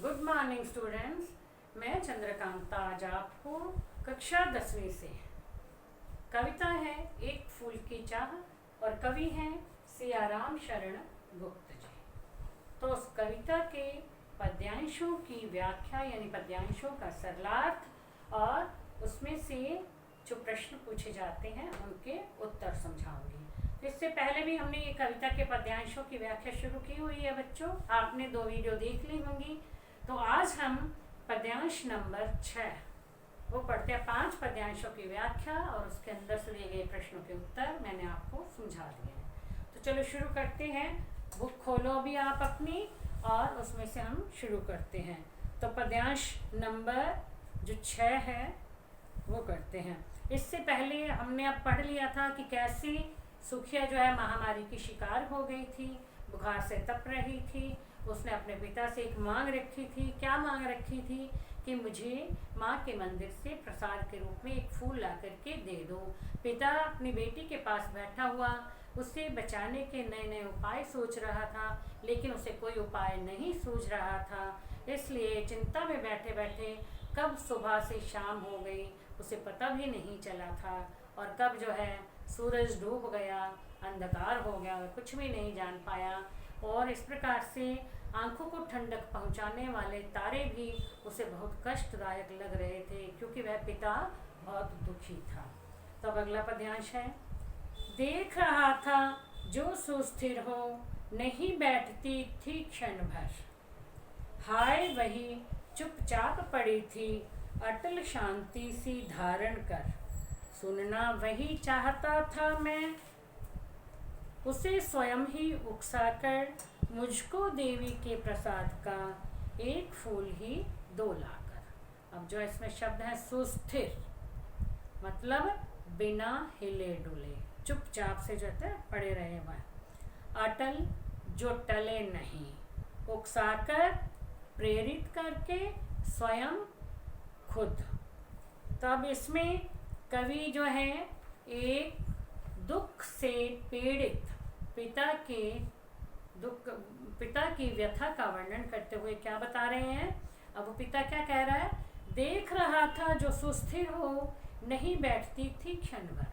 Good morning students. मैं चंद्रकांता आज आपको कक्षा 10वीं से कविता है एक फूल की चाह और कवि हैं सियाराम शरण गुप्त जी। तो उस कविता के पद्यांशों की व्याख्या यानी पद्यांशों का सरलार्थ और उसमें से जो प्रश्न पूछे जाते हैं उनके उत्तर समझाऊंगी। तो इससे पहले भी हमने ये कविता के पद्यांशों की व्याख्या शुरू की हुई है बच्चों, आपने 2 वीडियो देख ली होंगी। तो आज हम पद्यांश नंबर 6 वो पढ़ते हैं। 5 पद्यांशों की व्याख्या और उसके अंदर से दिए गए प्रश्नों के उत्तर मैंने आपको समझा दिए हैं। तो चलो शुरू करते हैं। बुक खोलो अभी आप अपनी और उसमें से हम शुरू करते हैं। तो पद्यांश नंबर जो 6 है वो करते हैं। इससे पहले हमने अब पढ़ लिया था कि कैसी सुखिया जो है महामारी की शिकार हो गई थी, बुखार से तप रही थी। उसने अपने पिता से एक मांग रखी थी। क्या मांग रखी थी? कि मुझे माँ के मंदिर से प्रसाद के रूप में एक फूल ला करके दे दो। पिता अपनी बेटी के पास बैठा हुआ उसे बचाने के नए नए उपाय सोच रहा था, लेकिन उसे कोई उपाय नहीं सूझ रहा था। इसलिए चिंता में बैठे बैठे कब सुबह से शाम हो गई उसे पता भी नहीं चला था, और कब जो है सूरज डूब गया, अंधकार हो गया, कुछ भी नहीं जान पाया। और इस प्रकार से आंखों को ठंडक पहुंचाने वाले तारे भी उसे बहुत कष्टदायक लग रहे थे, क्योंकि वह पिता बहुत दुखी था। तब अगला पद्यांश है। देख रहा था जो सुस्थिर हो, नहीं बैठती थी क्षण भर। हाय वही चुपचाप पड़ी थी, अटल शांति सी धारण कर। सुनना वही चाहता था मैं, उसे स्वयं ही उकसाकर। मुझको देवी के प्रसाद का एक फूल ही दो लाकर। अब जो इसमें शब्द है सुस्थिर, मतलब बिना हिले डुले, चुपचाप से जो है पड़े रहे वह। अटल, जो टले नहीं। उकसाकर, प्रेरित करके, स्वयं खुद। तो अब इसमें कवि जो है एक दुख से पीड़ित पिता की व्यथा का वर्णन करते हुए क्या बता रहे हैं। अब वो पिता क्या कह रहा है? देख रहा था जो सुस्थिर हो, नहीं बैठती थी क्षण भर।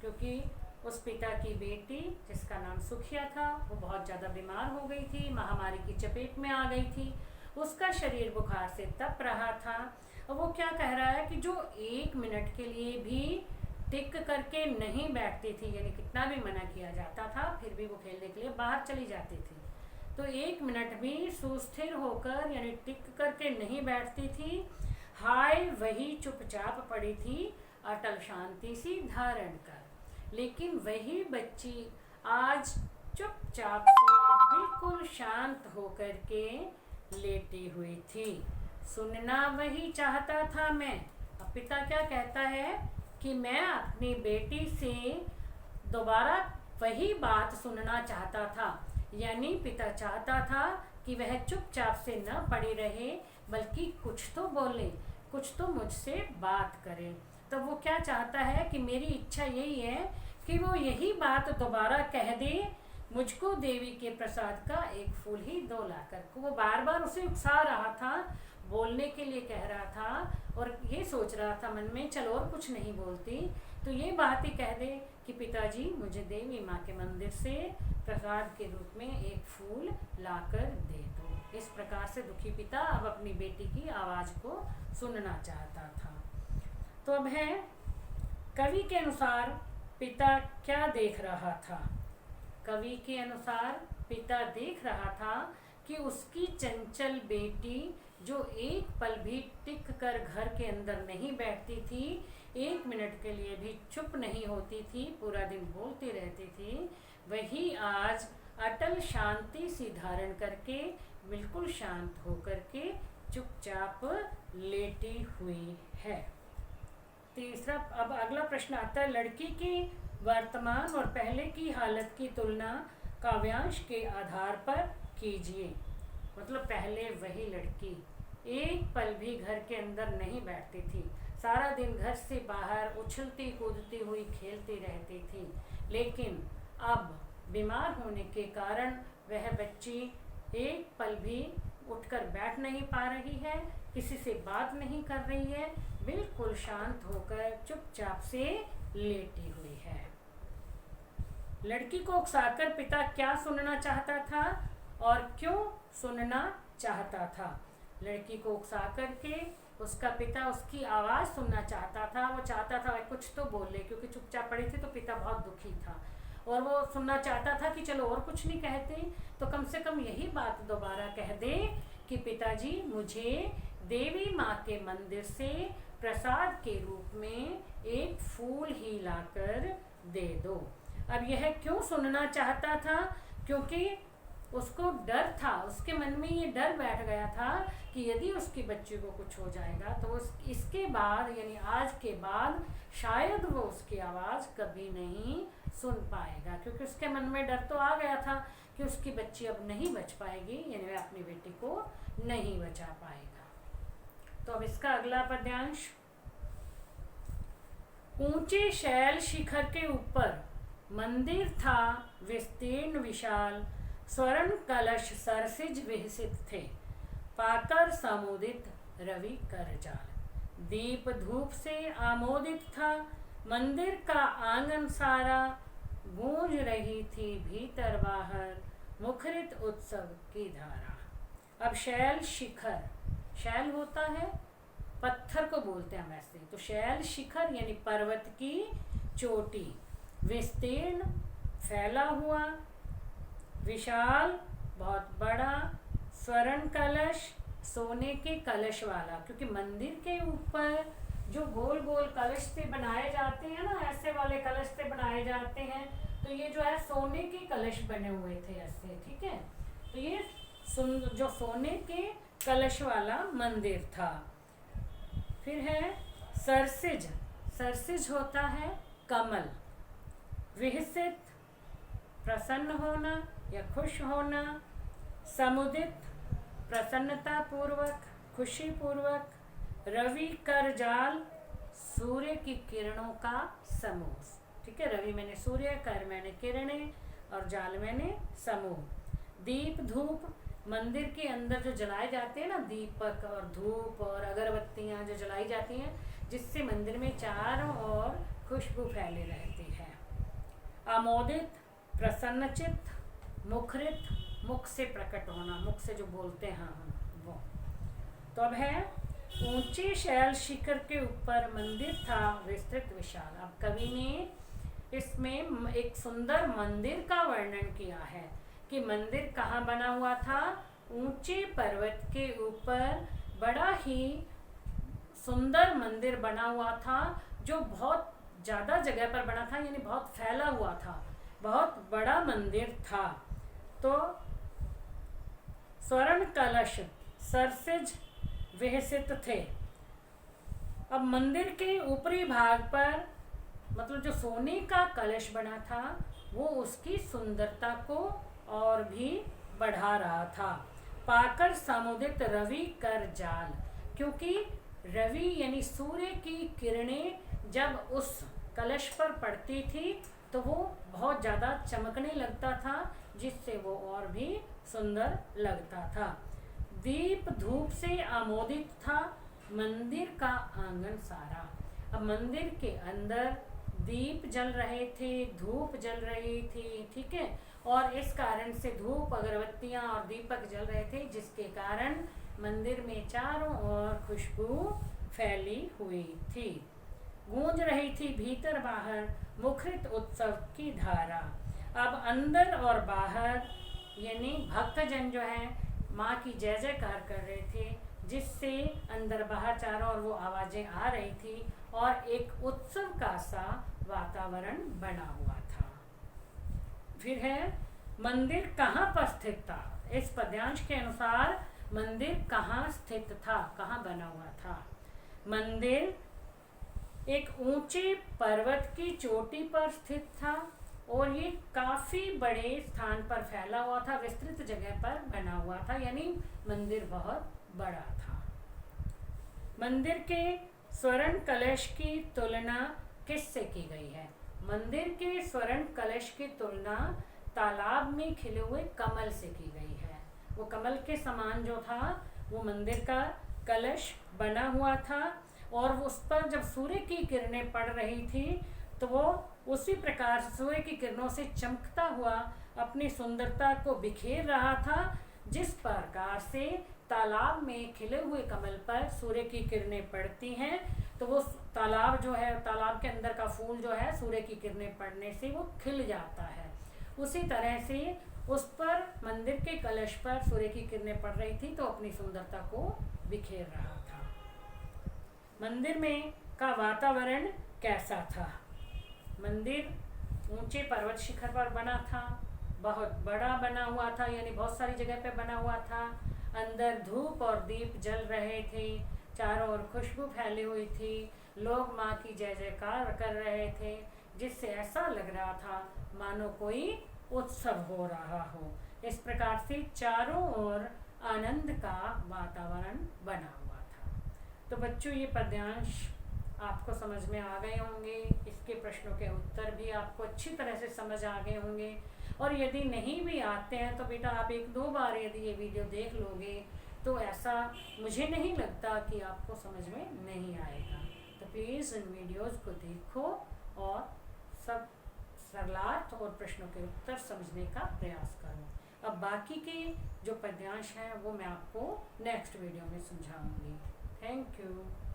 क्योंकि उस पिता की बेटी जिसका नाम सुखिया था वो बहुत ज़्यादा बीमार हो गई थी, महामारी की चपेट में आ गई थी। उसका शरीर बुखार से तप रहा था। और वो क्या कह रहा है कि जो 1 मिनट के लिए भी टिक करके नहीं बैठती थी, यानी कितना भी मना किया जाता था फिर भी वो खेलने के लिए बाहर चली जाती थी, तो 1 मिनट भी सुस्थिर होकर यानी टिक करके नहीं बैठती थी। हाय वही चुपचाप पड़ी थी, अटल शांति सी धारण कर। लेकिन वही बच्ची आज चुपचाप से बिल्कुल शांत होकर के लेटी हुई थी। सुनना वही चाहता था मैं। अब पिता क्या कहता है कि मैं अपनी बेटी से दोबारा वही बात सुनना चाहता था, यानी पिता चाहता था कि वह चुपचाप से न पड़ी रहे, बल्कि कुछ तो बोले, कुछ तो मुझसे बात करे। तो वो क्या चाहता है कि मेरी इच्छा यही है कि वो यही बात दोबारा कह दे, मुझको देवी के प्रसाद का एक फूल ही दो लाकर। वो बार बार उसे उकसा रहा था, बोलने के लिए कह रहा था, और ये सोच रहा था मन में चलो और कुछ नहीं बोलती तो ये बात ही कह दे कि पिताजी मुझे देवी माँ के मंदिर से प्रसाद के रूप में एक फूल लाकर दे दो। इस प्रकार से दुखी पिता अब अपनी बेटी की आवाज़ को सुनना चाहता था। तो अब है कवि के अनुसार पिता क्या देख रहा था। कवि के अनुसार पिता देख रहा था कि उसकी चंचल बेटी जो एक पल भी टिक कर घर के अंदर नहीं बैठती थी, 1 मिनट के लिए भी चुप नहीं होती थी, पूरा दिन बोलती रहती थी, वही आज अटल शांति सी धारण करके बिल्कुल शांत होकर के चुपचाप लेटी हुई है। तीसरा, अब अगला प्रश्न आता है। लड़की की वर्तमान और पहले की हालत की तुलना काव्यांश के आधार पर कीजिए। मतलब पहले वही लड़की एक पल भी घर के अंदर नहीं बैठती थी, सारा दिन घर से बाहर उछलती कूदती हुई खेलती रहती थी, लेकिन अब बीमार होने के कारण वह बच्ची एक पल भी उठकर बैठ नहीं पा रही है, किसी से बात नहीं कर रही है, बिल्कुल शांत होकर चुपचाप से लेटी हुई है। लड़की को उकसाकर पिता क्या सुनना चाहता था और क्यों सुनना चाहता था? लड़की को उकसा करके उसका पिता उसकी आवाज़ सुनना चाहता था। वो चाहता था वह कुछ तो बोले, क्योंकि चुपचाप पड़ी थी तो पिता बहुत दुखी था और वो सुनना चाहता था कि चलो और कुछ नहीं कहते तो कम से कम यही बात दोबारा कह दे कि पिताजी मुझे देवी माँ के मंदिर से प्रसाद के रूप में एक फूल ही लाकर दे दो। अब यह क्यों सुनना चाहता था? क्योंकि उसको डर था, उसके मन में ये डर बैठ गया था कि यदि उसकी बच्ची को कुछ हो जाएगा तो इसके बाद यानी आज के बाद शायद वो उसकी आवाज़ कभी नहीं सुन पाएगा, क्योंकि उसके मन में डर तो आ गया था कि उसकी बच्ची अब नहीं बच पाएगी, यानी वह अपनी बेटी को नहीं बचा पाएगा। तो अब इसका अगला पद्यांश। ऊंचे शैल शिखर के ऊपर मंदिर था विस्तीर्ण विशाल, स्वर्ण कलश सरसिज विहसित थे, पाकर समुदित रवि कर जाल। दीप धूप से आमोदित था मंदिर का आंगन सारा, गूंज रही थी भीतर बाहर मुखरित उत्सव की धारा। अब शैल शिखर, शैल होता है पत्थर को बोलते हैं वैसे, तो शैल शिखर यानी पर्वत की चोटी, विस्तीर्ण फैला हुआ, विशाल बहुत बड़ा, स्वर्ण कलश सोने के कलश वाला, क्योंकि मंदिर के ऊपर जो गोल गोल कलश से बनाए जाते हैं ना, ऐसे वाले कलश से बनाए जाते हैं, तो ये जो है सोने के कलश बने हुए थे ऐसे, ठीक है। तो ये जो सोने के कलश वाला मंदिर था। फिर है सरसिज, सरसिज होता है कमल, विहसित प्रसन्न होना या खुश होना, समुदित प्रसन्नता पूर्वक खुशी पूर्वक, रवि कर जाल सूर्य की किरणों का समूह, ठीक है। रवि मैंने सूर्य, कर मैंने किरणें और जाल मैंने समूह। दीप धूप मंदिर के अंदर जो जलाए जाते हैं ना, दीपक और धूप और अगरबत्तियां जो जलाई जाती हैं, जिससे मंदिर में चारों ओर खुशबू फैली रहती है। आमोदित प्रसन्नचित, मुखरित मुख से प्रकट होना, मुख से जो बोलते हैं हम वो। तो अब है ऊंचे शैल शिखर के ऊपर मंदिर था विस्तृत विशाल। अब कवि ने इसमें एक सुंदर मंदिर का वर्णन किया है कि मंदिर कहाँ बना हुआ था, ऊंचे पर्वत के ऊपर बड़ा ही सुंदर मंदिर बना हुआ था, जो बहुत ज़्यादा जगह पर बना था, यानी बहुत फैला हुआ था, बहुत बड़ा मंदिर था। तो स्वर्ण कलश सरसिज विहसित थे। अब मंदिर के ऊपरी भाग पर मतलब जो सोने का कलश बना था वो उसकी सुंदरता को और भी बढ़ा रहा था। पाकर समुदित रवि कर जाल, क्योंकि रवि यानी सूर्य की किरणें जब उस कलश पर पड़ती थी तो वो बहुत ज़्यादा चमकने लगता था, जिससे वो और भी सुंदर लगता था। दीप धूप से आमोदित था मंदिर का आंगन सारा। अब मंदिर के अंदर दीप जल रहे थे, धूप जल रही थी, ठीक है, और इस कारण से धूप, अगरबत्तियां और दीपक जल रहे थे, जिसके कारण मंदिर में चारों ओर खुशबू फैली हुई थी। गूंज रही थी भीतर बाहर मुखरित उत्सव की धारा। अब अंदर और बाहर यानी भक्तजन जो है माँ की जय जयकार कर रहे थे, जिससे अंदर बाहर चारों ओर वो आवाज़ें आ रही थी और एक उत्सव का सा वातावरण बना हुआ था। फिर है मंदिर कहाँ पर स्थित था। इस पद्यांश के अनुसार मंदिर कहाँ स्थित था, कहाँ बना हुआ था। मंदिर एक ऊंचे पर्वत की चोटी पर स्थित था और ये काफ़ी बड़े स्थान पर फैला हुआ था, विस्तृत जगह पर बना हुआ था, यानी मंदिर बहुत बड़ा था। मंदिर के स्वर्ण कलश की तुलना किससे की गई है? मंदिर के स्वर्ण कलश की तुलना तालाब में खिले हुए कमल से की गई है। वो कमल के समान जो था वो मंदिर का कलश बना हुआ था, और उस पर जब सूर्य की किरणें पड़ रही थी तो वो उसी प्रकार सूर्य की किरणों से चमकता हुआ अपनी सुंदरता को बिखेर रहा था। जिस प्रकार से तालाब में खिले हुए कमल पर सूर्य की किरणें पड़ती हैं तो वो तालाब जो है, तालाब के अंदर का फूल जो है सूर्य की किरणें पड़ने से वो खिल जाता है, उसी तरह से उस पर मंदिर के कलश पर सूर्य की किरणें पड़ रही थी तो अपनी सुंदरता को बिखेर रहा था। मंदिर में का वातावरण कैसा था? मंदिर ऊंचे पर्वत शिखर पर बना था, बहुत बड़ा बना हुआ था, यानी बहुत सारी जगह पे बना हुआ था। अंदर धूप और दीप जल रहे थे, चारों ओर खुशबू फैली हुई थी, लोग माँ की जय जयकार कर रहे थे, जिससे ऐसा लग रहा था मानो कोई उत्सव हो रहा हो। इस प्रकार से चारों ओर आनंद का वातावरण बना हुआ था। तो बच्चों, ये पद्यांश आपको समझ में आ गए होंगे, इसके प्रश्नों के उत्तर भी आपको अच्छी तरह से समझ आ गए होंगे। और यदि नहीं भी आते हैं तो बेटा आप 1-2 बार यदि ये वीडियो देख लोगे तो ऐसा मुझे नहीं लगता कि आपको समझ में नहीं आएगा। तो प्लीज़ इन वीडियोज़ को देखो और सब सवालात और प्रश्नों के उत्तर समझने का प्रयास करो। अब बाकी के जो पद्यांश हैं वो मैं आपको नेक्स्ट वीडियो में समझाऊंगी। Thank you.